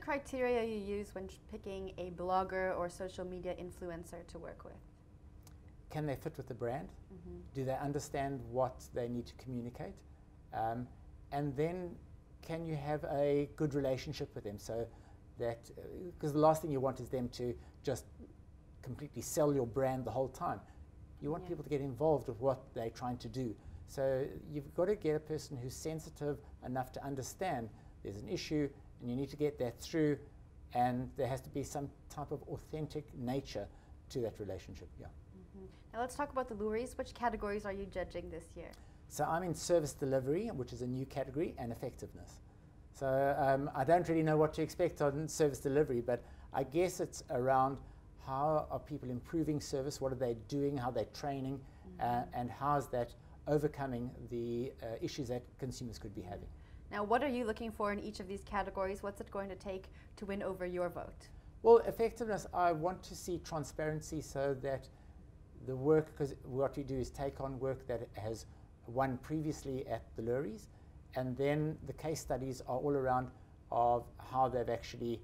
criteria you use when picking a blogger or social media influencer to work with? Can they fit with the brand? Do they understand what they need to communicate? And then can you have a good relationship with them, so that, because the last thing you want is them to just completely sell your brand the whole time. You want people to get involved with what they're trying to do. So you've got to get a person who's sensitive enough to understand there's an issue and you need to get that through, and there has to be some type of authentic nature to that relationship. Now let's talk about the Loeries. Which categories are you judging this year? So I'm in service delivery, which is a new category, and effectiveness. So I don't really know what to expect on service delivery, but I guess it's around how are people improving service, what are they doing, how they're training, and how is that overcoming the issues that consumers could be having. Now, what are you looking for in each of these categories? What's it going to take to win over your vote? Well, effectiveness, I want to see transparency, so that the work, because what we do is take on work that has won previously at the Loeries, and then the case studies are all around of how they've actually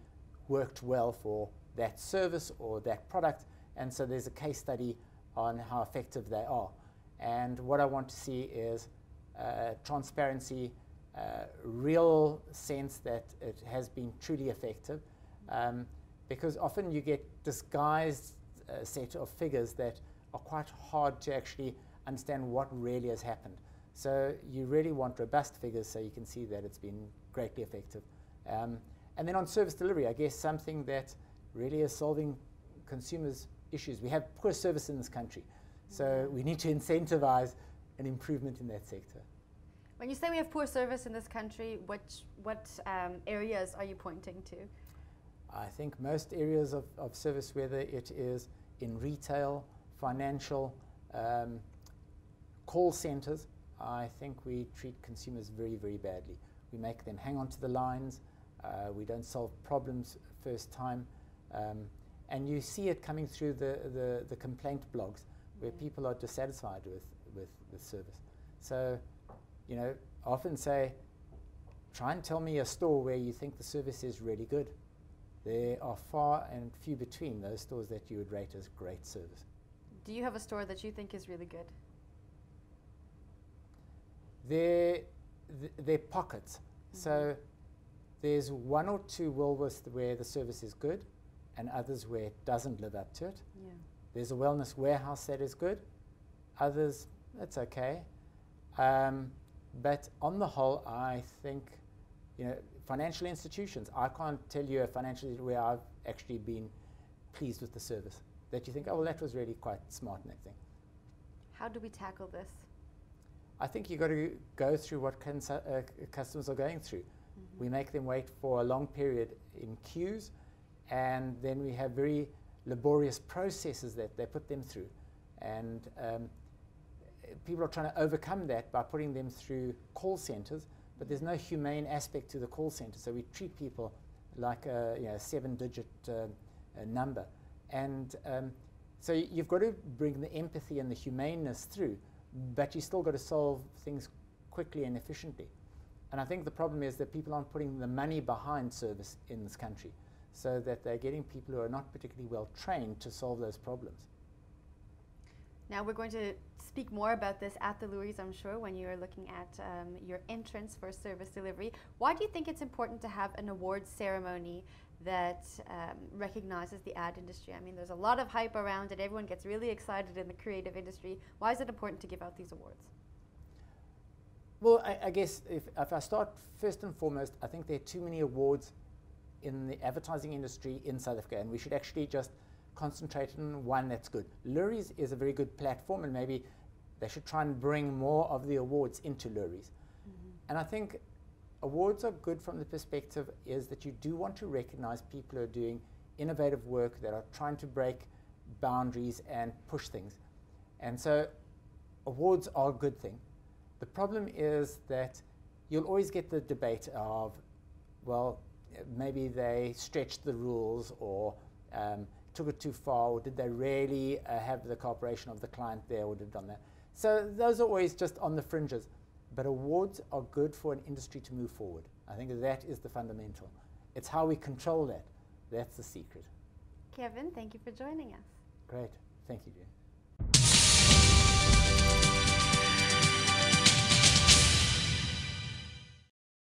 worked well for that service or that product, and so there's a case study on how effective they are. And what I want to see is transparency, real sense that it has been truly effective, because often you get disguised set of figures that are quite hard to actually understand what really has happened. So you really want robust figures so you can see that it's been greatly effective. And then on service delivery, I guess something that really is solving consumers' issues. We have poor service in this country, so we need to incentivize an improvement in that sector. When you say we have poor service in this country, what areas are you pointing to? I think most areas of service, whether it is in retail, financial, call centers, I think we treat consumers very, very badly. We make them hang on to the lines. We don't solve problems first time. And you see it coming through the complaint blogs where people are dissatisfied with the service. So, you know, I often say, try and tell me a store where you think the service is really good. There are far and few between those stores that you would rate as great service. Do you have a store that you think is really good? They're pockets. So there's one or two Woolworths where the service is good and others where it doesn't live up to it. There's a Wellness Warehouse that is good. Others, that's okay. But on the whole, I think, you know, financial institutions, I can't tell you a financial institution where I've actually been pleased with the service, that you think, oh, well, that was really quite smart and everything. How do we tackle this? I think you've got to go through what customers are going through. We make them wait for a long period in queues, and then we have very laborious processes that they put them through. And people are trying to overcome that by putting them through call centers, but there's no humane aspect to the call center. So we treat people like a 7-digit number. And so you've got to bring the empathy and the humaneness through, but you still got to solve things quickly and efficiently. And I think the problem is that people aren't putting the money behind service in this country, so that they're getting people who are not particularly well trained to solve those problems. Now we're going to speak more about this at the Loeries, I'm sure, when you're looking at your entrance for service delivery. Why do you think it's important to have an awards ceremony that recognizes the ad industry? I mean, there's a lot of hype around it. Everyone gets really excited in the creative industry. Why is it important to give out these awards? Well, I guess if I start first and foremost, I think there are too many awards in the advertising industry in South Africa, and we should actually just concentrate on one that's good. Loeries is a very good platform, and maybe they should try and bring more of the awards into Loeries. And I think awards are good from the perspective is that you do want to recognize people who are doing innovative work, that are trying to break boundaries and push things. And so awards are a good thing. The problem is that you'll always get the debate of, well, maybe they stretched the rules, or took it too far, or did they really have the cooperation of the client there, or did done that. So those are always just on the fringes. But awards are good for an industry to move forward. I think that is the fundamental. it's how we control that. That's the secret. Kevin, thank you for joining us. Great. Thank you, Jen.